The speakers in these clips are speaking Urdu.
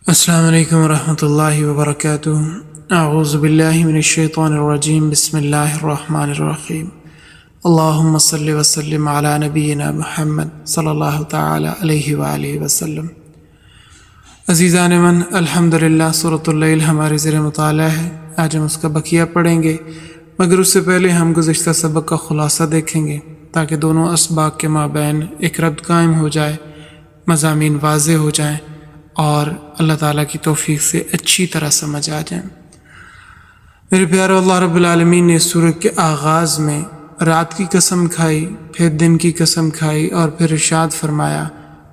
السلام علیکم ورحمۃ اللہ وبرکاتہ۔ اعوذ باللہ من الشیطان الرجیم، بسم اللہ الرحمن الرحیم۔ اللہم صلی وسلم علی نبینا محمد صلی اللہ تعالی علیہ وآلہ وسلم۔ عزیزان من، الحمدللہ سورۃ اللیل ہمارے زیر مطالعہ ہے۔ آج ہم اس کا بقیہ پڑھیں گے، مگر اس سے پہلے ہم گزشتہ سبق کا خلاصہ دیکھیں گے تاکہ دونوں اسباق کے مابین ایک ربط قائم ہو جائے، مضامین واضح ہو جائیں اور اللہ تعالیٰ کی توفیق سے اچھی طرح سمجھ آ جائیں۔ میرے پیارے، اللہ رب العالمین نے سورۃ کے آغاز میں رات کی قسم کھائی، پھر دن کی قسم کھائی اور پھر ارشاد فرمایا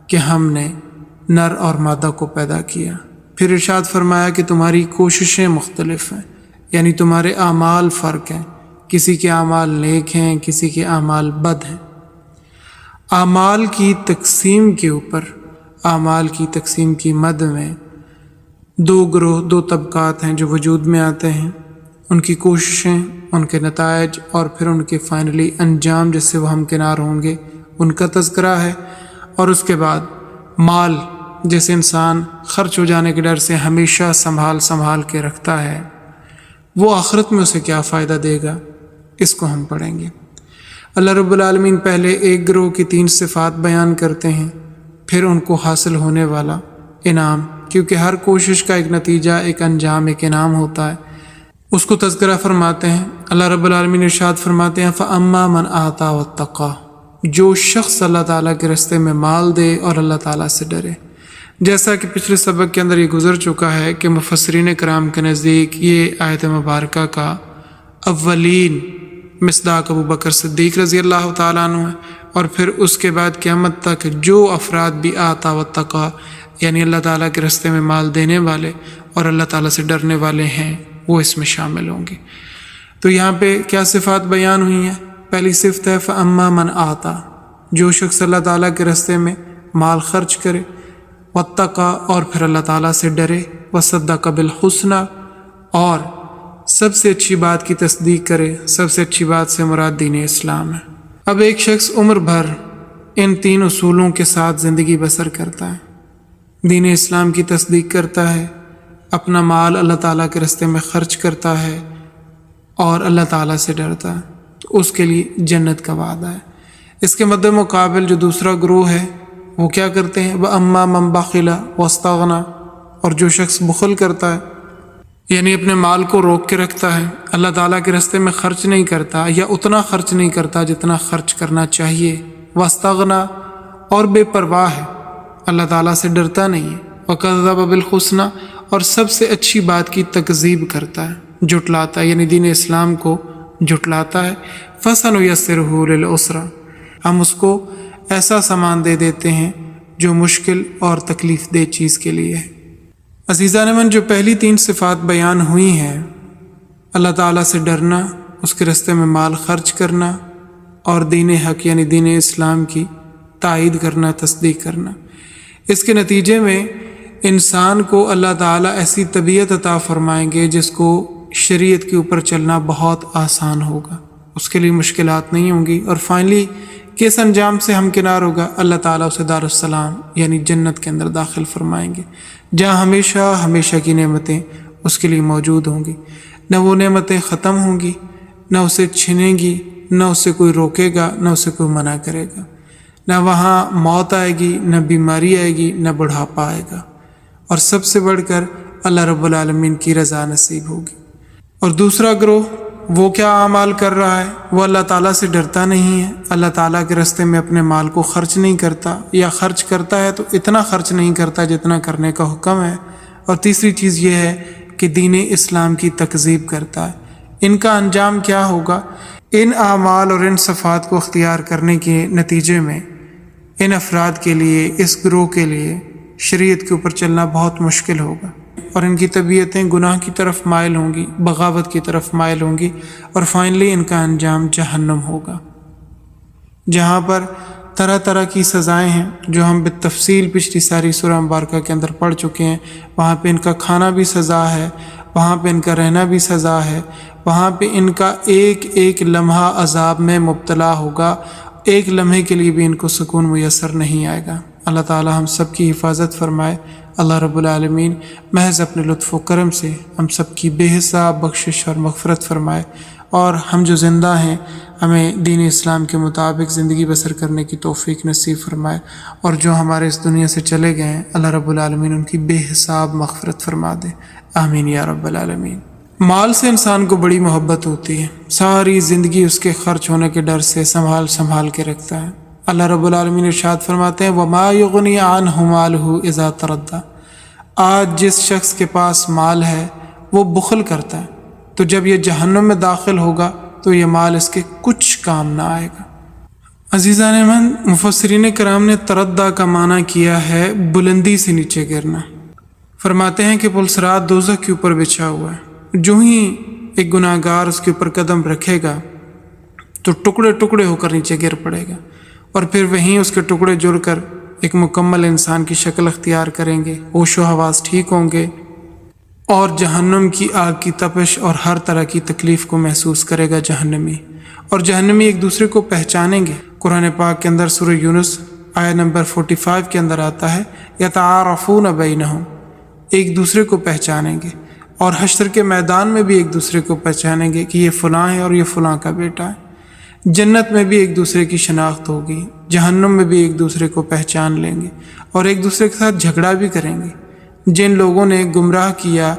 کہ ہم نے نر اور مادہ کو پیدا کیا۔ پھر ارشاد فرمایا کہ تمہاری کوششیں مختلف ہیں، یعنی تمہارے اعمال فرق ہیں، کسی کے اعمال نیک ہیں، کسی کے اعمال بد ہیں۔ اعمال کی تقسیم کے اوپر، اعمال کی تقسیم کی مد میں دو گروہ، دو طبقات ہیں جو وجود میں آتے ہیں۔ ان کی کوششیں، ان کے نتائج اور پھر ان کے فائنلی انجام جس سے وہ ہمکنار ہوں گے، ان کا تذکرہ ہے۔ اور اس کے بعد مال، جیسے انسان خرچ ہو جانے کے ڈر سے ہمیشہ سنبھال کے رکھتا ہے، وہ آخرت میں اسے کیا فائدہ دے گا، اس کو ہم پڑھیں گے۔ اللہ رب العالمین پہلے ایک گروہ کی 3 صفات بیان کرتے ہیں، پھر ان کو حاصل ہونے والا انعام، کیونکہ ہر کوشش کا ایک نتیجہ، ایک انجام، ایک انعام ہوتا ہے، اس کو تذکرہ فرماتے ہیں۔ اللہ رب العالمین ارشاد فرماتے ہیں فَأَمَّا مَنْ آتَى وَاتَّقَى، جو شخص اللہ تعالیٰ کے راستے میں مال دے اور اللہ تعالیٰ سے ڈرے۔ جیسا کہ پچھلے سبق کے اندر یہ گزر چکا ہے کہ مفسرین کرام کے نزدیک یہ آیت مبارکہ کا اولین مصداق ابو بکر صدیق رضی اللہ تعالیٰ عنہ ہے، اور پھر اس کے بعد قیامت تک جو افراد بھی آتا واتقا، یعنی اللہ تعالیٰ کے راستے میں مال دینے والے اور اللہ تعالیٰ سے ڈرنے والے ہیں، وہ اس میں شامل ہوں گے۔ تو یہاں پہ کیا صفات بیان ہوئی ہیں؟ پہلی صفت ہے فَأَمَّا مَنْ آتَى، جو شخص اللہ تعالیٰ کے راستے میں مال خرچ کرے، واتقا، اور پھر اللہ تعالیٰ سے ڈرے، وصدق بالحسنى، اور سب سے اچھی بات کی تصدیق کرے۔ سب سے اچھی بات سے مراد دین اسلام ہے۔ اب ایک شخص عمر بھر ان 3 اصولوں کے ساتھ زندگی بسر کرتا ہے، دین اسلام کی تصدیق کرتا ہے، اپنا مال اللہ تعالیٰ کے راستے میں خرچ کرتا ہے اور اللہ تعالیٰ سے ڈرتا ہے، تو اس کے لیے جنت کا وعدہ ہے۔ اس کے مد مقابل جو دوسرا گروہ ہے وہ کیا کرتے ہیں؟ وَأَمَّا مَنْ بَخِلَ وَاسْتَغْنَى، اور جو شخص بخل کرتا ہے، یعنی اپنے مال کو روک کے رکھتا ہے، اللہ تعالیٰ کے راستے میں خرچ نہیں کرتا یا اتنا خرچ نہیں کرتا جتنا خرچ کرنا چاہیے، واستغنا، اور بے پرواہ ہے، اللہ تعالیٰ سے ڈرتا نہیں ہے، وکذب بالحسنی، اور سب سے اچھی بات کی تکذیب کرتا ہے، جھٹلاتا ہے، یعنی دین اسلام کو جھٹلاتا ہے، فسنیسرہ للعسرى، ہم اس کو ایسا سامان دے دیتے ہیں جو مشکل اور تکلیف دہ چیز کے لیے ہے۔ عزیزان من، جو پہلی 3 صفات بیان ہوئی ہیں، اللہ تعالیٰ سے ڈرنا، اس کے راستے میں مال خرچ کرنا اور دین حق یعنی دین اسلام کی تائید کرنا، تصدیق کرنا، اس کے نتیجے میں انسان کو اللہ تعالیٰ ایسی طبیعت عطا فرمائیں گے جس کو شریعت کے اوپر چلنا بہت آسان ہوگا، اس کے لیے مشکلات نہیں ہوں گی، اور فائنلی کس انجام سے ہمکنار ہوگا؟ اللہ تعالیٰ اسے دارالسلام یعنی جنت کے اندر داخل فرمائیں گے، جہاں ہمیشہ کی نعمتیں اس کے لیے موجود ہوں گی، نہ وہ نعمتیں ختم ہوں گی، نہ اسے چھنیں گی، نہ اسے کوئی روکے گا، نہ اسے کوئی منع کرے گا، نہ وہاں موت آئے گی، نہ بیماری آئے گی، نہ بڑھاپا آئے گا، اور سب سے بڑھ کر اللہ رب العالمین کی رضا نصیب ہوگی۔ اور دوسرا گروہ وہ کیا اعمال کر رہا ہے؟ وہ اللہ تعالیٰ سے ڈرتا نہیں ہے، اللہ تعالیٰ کے راستے میں اپنے مال کو خرچ نہیں کرتا، یا خرچ کرتا ہے تو اتنا خرچ نہیں کرتا جتنا کرنے کا حکم ہے، اور تیسری چیز یہ ہے کہ دین اسلام کی تکذیب کرتا ہے۔ ان کا انجام کیا ہوگا؟ ان اعمال اور ان صفات کو اختیار کرنے کے نتیجے میں ان افراد کے لیے، اس گروہ کے لیے شریعت کے اوپر چلنا بہت مشکل ہوگا، اور ان کی طبیعتیں گناہ کی طرف مائل ہوں گی، بغاوت کی طرف مائل ہوں گی، اور فائنلی ان کا انجام جہنم ہوگا، جہاں پر طرح طرح کی سزائیں ہیں جو ہم بالتفصیل پچھلی ساری سورہ مبارکہ کے اندر پڑھ چکے ہیں۔ وہاں پہ ان کا کھانا بھی سزا ہے، وہاں پہ ان کا رہنا بھی سزا ہے، وہاں پہ ان کا ایک ایک لمحہ عذاب میں مبتلا ہوگا، ایک لمحے کے لیے بھی ان کو سکون میسر نہیں آئے گا۔ اللہ تعالی ہم سب کی حفاظت فرمائے۔ اللہ رب العالمین محض اپنے لطف و کرم سے ہم سب کی بے حساب بخشش اور مغفرت فرمائے، اور ہم جو زندہ ہیں ہمیں دین اسلام کے مطابق زندگی بسر کرنے کی توفیق نصیب فرمائے، اور جو ہمارے اس دنیا سے چلے گئے ہیں اللہ رب العالمین ان کی بے حساب مغفرت فرما دے، آمین یا رب العالمین۔ مال سے انسان کو بڑی محبت ہوتی ہے، ساری زندگی اس کے خرچ ہونے کے ڈر سے سنبھال کے رکھتا ہے۔ اللہ رب العالمین ارشاد فرماتے ہیں وَمَا يُغْنِي عَنْهُ مَالُهُ إِذَا تَرَدَّى۔ آج جس شخص کے پاس مال ہے وہ بخل کرتا ہے، تو جب یہ جہنم میں داخل ہوگا تو یہ مال اس کے کچھ کام نہ آئے گا۔ عزیزان من، مفسرین کرام نے تردہ کا معنی کیا ہے بلندی سے نیچے گرنا۔ فرماتے ہیں کہ پلسرات دوزخ کے اوپر بچھا ہوا ہے، جو ہی ایک گناہ گار اس کے اوپر قدم رکھے گا تو ٹکڑے ٹکڑے ہو کر نیچے گر پڑے گا، اور پھر وہیں اس کے ٹکڑے جڑ کر ایک مکمل انسان کی شکل اختیار کریں گے، ہوش و حواس ٹھیک ہوں گے، اور جہنم کی آگ کی تپش اور ہر طرح کی تکلیف کو محسوس کرے گا جہنمی، اور جہنمی ایک دوسرے کو پہچانیں گے۔ قرآن پاک کے اندر سورہ یونس آیت نمبر 45 کے اندر آتا ہے یتعارفون بینہم، ایک دوسرے کو پہچانیں گے، اور حشر کے میدان میں بھی ایک دوسرے کو پہچانیں گے کہ یہ فلاں ہے اور یہ فلاں کا بیٹا ہے۔ جنت میں بھی ایک دوسرے کی شناخت ہوگی، جہنم میں بھی ایک دوسرے کو پہچان لیں گے، اور ایک دوسرے کے ساتھ جھگڑا بھی کریں گے۔ جن لوگوں نے گمراہ کیا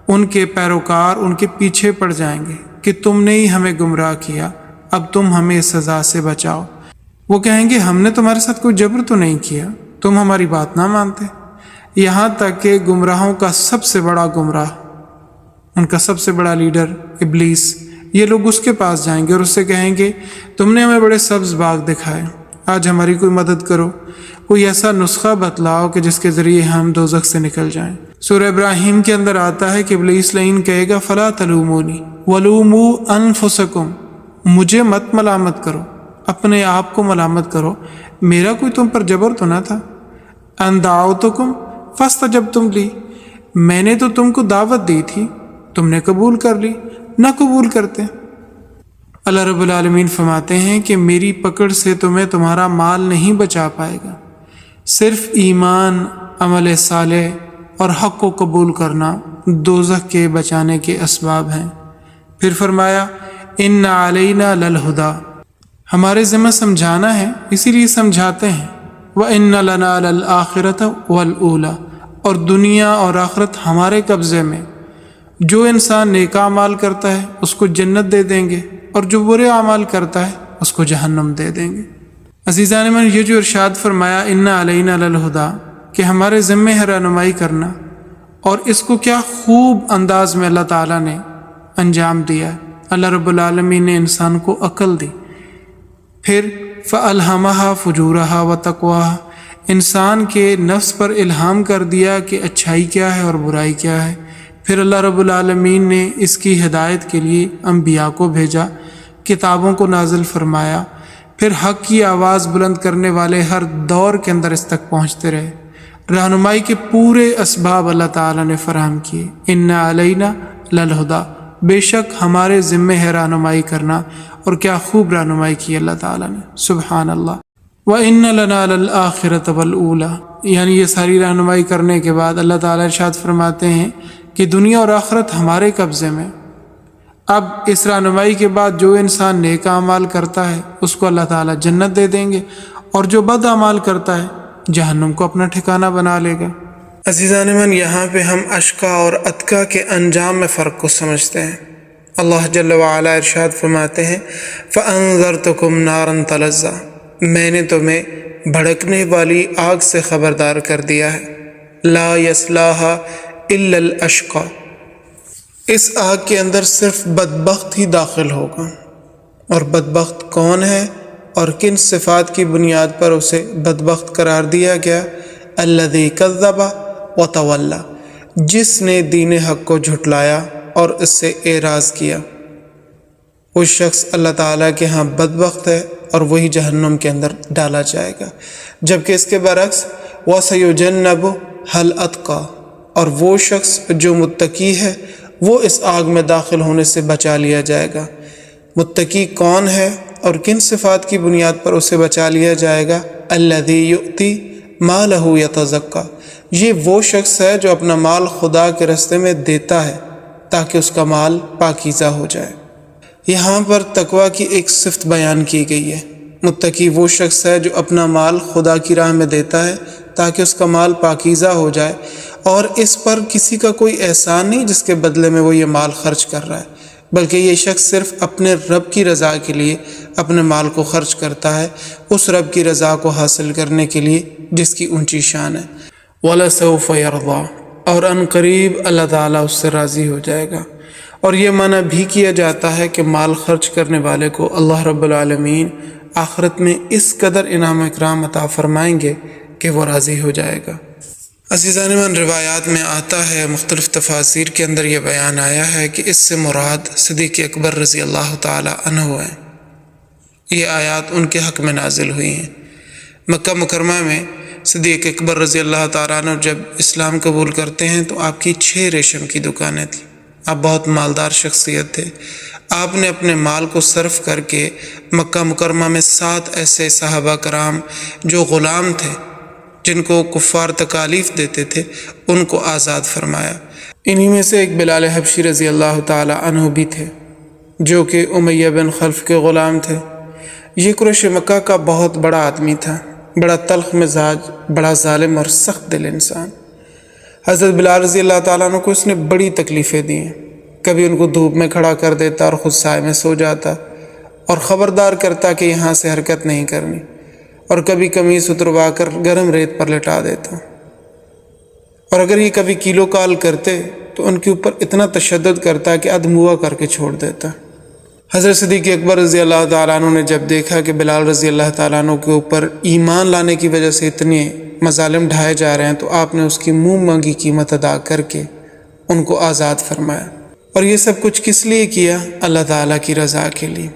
ان کے پیروکار ان کے پیچھے پڑ جائیں گے کہ تم نے ہی ہمیں گمراہ کیا، اب تم ہمیں اس سزا سے بچاؤ۔ وہ کہیں گے ہم نے تمہارے ساتھ کوئی جبر تو نہیں کیا، تم ہماری بات نہ مانتے۔ یہاں تک کہ گمراہوں کا سب سے بڑا گمراہ، ان کا سب سے بڑا لیڈر ابلیس، یہ لوگ اس کے پاس جائیں گے اور اس سے کہیں گے تم نے ہمیں بڑے سبز باغ دکھائے، آج ہماری کوئی مدد کرو، کوئی ایسا نسخہ بتلاؤ کہ جس کے ذریعے ہم دوزخ سے نکل جائیں۔ سورہ ابراہیم کے اندر آتا ہے کہ ابلیس لعین کہے گا فلا تلومونی ولوموا انفسکم، مجھے مت ملامت کرو، اپنے آپ کو ملامت کرو، میرا کوئی تم پر جبر تو نہ تھا۔ ان دعوتکم فاستجبتم لی، میں نے تو تم کو دعوت دی تھی، تم نے قبول کر لی، نہ قبول کرتے۔ اللہ رب العالمین فرماتے ہیں کہ میری پکڑ سے تمہیں تمہارا مال نہیں بچا پائے گا، صرف ایمان، عمل صالح اور حق کو قبول کرنا دوزخ کے بچانے کے اسباب ہیں۔ پھر فرمایا ان علینا للہدی، ہمارے ذمہ سمجھانا ہے اسی لیے سمجھاتے ہیں، وَإِنَّ لَنَا لَلْآخِرَةَ وَالْأُولَى، اور دنیا اور آخرت ہمارے قبضے میں۔ جو انسان نیک اعمال کرتا ہے اس کو جنت دے دیں گے، اور جو برے اعمال کرتا ہے اس کو جہنم دے دیں گے۔ عزیزان من، یہ جو ارشاد فرمایا ان علینا للہدی کہ ہمارے ذمہ ہے رہنمائی کرنا، اور اس کو کیا خوب انداز میں اللہ تعالیٰ نے انجام دیا۔ اللہ رب العالمین نے انسان کو عقل دی، پھر فَأَلْهَمَهَا فُجُورَهَا وَتَقْوَاهَا، انسان کے نفس پر الہام کر دیا کہ اچھائی کیا ہے اور برائی کیا ہے۔ پھر اللہ رب العالمین نے اس کی ہدایت کے لیے انبیاء کو بھیجا، کتابوں کو نازل فرمایا، پھر حق کی آواز بلند کرنے والے ہر دور کے اندر اس تک پہنچتے رہے۔ رہنمائی کے پورے اسباب اللہ تعالیٰ نے فراہم کیے۔ ان علینا للہدی، بے شک ہمارے ذمہ ہے رہنمائی کرنا، اور کیا خوب رہنمائی کی اللہ تعالیٰ نے، سبحان اللہ۔ وَإِنَّ لَنَا لَلْآخِرَةَ وَالْأُولَى، یعنی یہ ساری رہنمائی کرنے کے بعد اللہ تعالیٰ ارشاد فرماتے ہیں کہ دنیا اور آخرت ہمارے قبضے میں۔ اب اس رہنمائی کے بعد جو انسان نیک اعمال کرتا ہے اس کو اللہ تعالیٰ جنت دے دیں گے، اور جو بد اعمال کرتا ہے جہنم کو اپنا ٹھکانہ بنا لے گا۔ عزیزان من، یہاں پہ ہم اشقا اور اتقا کے انجام میں فرق کو سمجھتے ہیں۔ اللہ جل وعلا ارشاد فرماتے ہیں فَأَنذَرْتُكُمْ نَارًا تَلَظَّىٰ، میں نے تمہیں بھڑکنے والی آگ سے خبردار کر دیا ہے، لَا يَصْلَاهَا إِلَّا الْأَشْقَى، اس آگ کے اندر صرف بدبخت ہی داخل ہوگا۔ اور بدبخت کون ہے اور کن صفات کی بنیاد پر اسے بدبخت قرار دیا گیا؟ الذی کذب وتولی، جس نے دین حق کو جھٹلایا اور اس سے اعراض کیا، وہ شخص اللہ تعالیٰ کے ہاں بدبخت ہے اور وہی جہنم کے اندر ڈالا جائے گا۔ جبکہ اس کے برعکس وَسَيُجَنَّبُهَا الْأَتْقَى، اور وہ شخص جو متقی ہے وہ اس آگ میں داخل ہونے سے بچا لیا جائے گا۔ متقی کون ہے اور کن صفات کی بنیاد پر اسے بچا لیا جائے گا؟ الذی یؤتی ما لہ یتزکی، یہ وہ شخص ہے جو اپنا مال خدا کے راستے میں دیتا ہے تاکہ اس کا مال پاکیزہ ہو جائے۔ یہاں پر تقویٰ کی ایک صفت بیان کی گئی ہے۔ متقی وہ شخص ہے جو اپنا مال خدا کی راہ میں دیتا ہے تاکہ اس کا مال پاکیزہ ہو جائے، اور اس پر کسی کا کوئی احسان نہیں جس کے بدلے میں وہ یہ مال خرچ کر رہا ہے، بلکہ یہ شخص صرف اپنے رب کی رضا کے لیے اپنے مال کو خرچ کرتا ہے، اس رب کی رضا کو حاصل کرنے کے لیے جس کی اونچی شان ہے۔ وَلَسَوْفَ يَرْضَىٰ، اور ان قریب اللہ تعالیٰ اس سے راضی ہو جائے گا۔ اور یہ منع بھی کیا جاتا ہے کہ مال خرچ کرنے والے کو اللہ رب العالمین آخرت میں اس قدر انعام و اکرام عطا فرمائیں گے کہ وہ راضی ہو جائے گا۔ عزیزان من، روایات میں آتا ہے، مختلف تفاسیر کے اندر یہ بیان آیا ہے کہ اس سے مراد صدیق اکبر رضی اللہ تعالی عنہ ہے۔ یہ آیات ان کے حق میں نازل ہوئی ہیں۔ مکہ مکرمہ میں صدیق اکبر رضی اللہ تعالیٰ عنہ جب اسلام قبول کرتے ہیں تو آپ کی 6 ریشم کی دکانیں تھیں۔ آپ بہت مالدار شخصیت تھے۔ آپ نے اپنے مال کو صرف کر کے مکہ مکرمہ میں 7 ایسے صحابہ کرام جو غلام تھے، جن کو کفار تکالیف دیتے تھے، ان کو آزاد فرمایا۔ انہی میں سے ایک بلال حبشی رضی اللہ تعالی عنہ بھی تھے، جو کہ امیہ بن خلف کے غلام تھے۔ یہ قریش مکہ کا بہت بڑا آدمی تھا، بڑا تلخ مزاج، بڑا ظالم اور سخت دل انسان۔ حضرت بلال رضی اللہ تعالیٰ عنہ کو اس نے بڑی تکلیفیں دی ہیں۔ کبھی ان کو دھوپ میں کھڑا کر دیتا اور خود سائے میں سو جاتا، اور خبردار کرتا کہ یہاں سے حرکت نہیں کرنی، اور کبھی قمیص اتروا کر گرم ریت پر لٹا دیتا، اور اگر یہ کبھی کیلو کال کرتے تو ان کے اوپر اتنا تشدد کرتا کہ ادموا کر کے چھوڑ دیتا۔ حضرت صدیق اکبر رضی اللہ تعالیٰ عنہ نے جب دیکھا کہ بلال رضی اللہ تعالیٰ عنہ کے اوپر ایمان لانے کی وجہ سے اتنے مظالم ڈھائے جا رہے ہیں، تو آپ نے اس کی منہ مانگی قیمت ادا کر کے ان کو آزاد فرمایا۔ اور یہ سب کچھ کس لیے کیا؟ اللہ تعالیٰ کی رضا کے لیے۔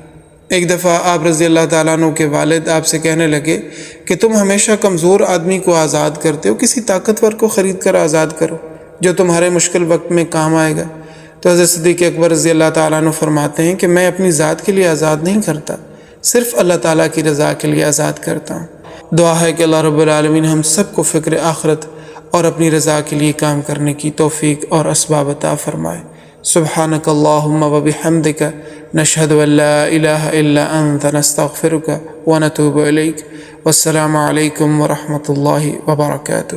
ایک دفعہ آپ رضی اللہ تعالیٰ عنہ کے والد آپ سے کہنے لگے کہ تم ہمیشہ کمزور آدمی کو آزاد کرتے ہو، کسی طاقتور کو خرید کر آزاد کرو جو تمہارے مشکل وقت میں کام آئے گا۔ تو حضرت صدیق اکبر رضی اللہ تعالیٰ عنہ فرماتے ہیں کہ میں اپنی ذات کے لیے آزاد نہیں کرتا، صرف اللہ تعالیٰ کی رضا کے لیے آزاد کرتا ہوں۔ دعا ہے کہ اللہ رب العالمین ہم سب کو فکر آخرت اور اپنی رضا کے لیے کام کرنے کی توفیق اور اسباب عطا فرمائے۔ سبحانک اللہم و بحمدک، نشہد ان لا الہ الا انت، نستغفرک و نتوب الیک۔ والسلام علیکم ورحمۃ اللہ وبرکاتہ۔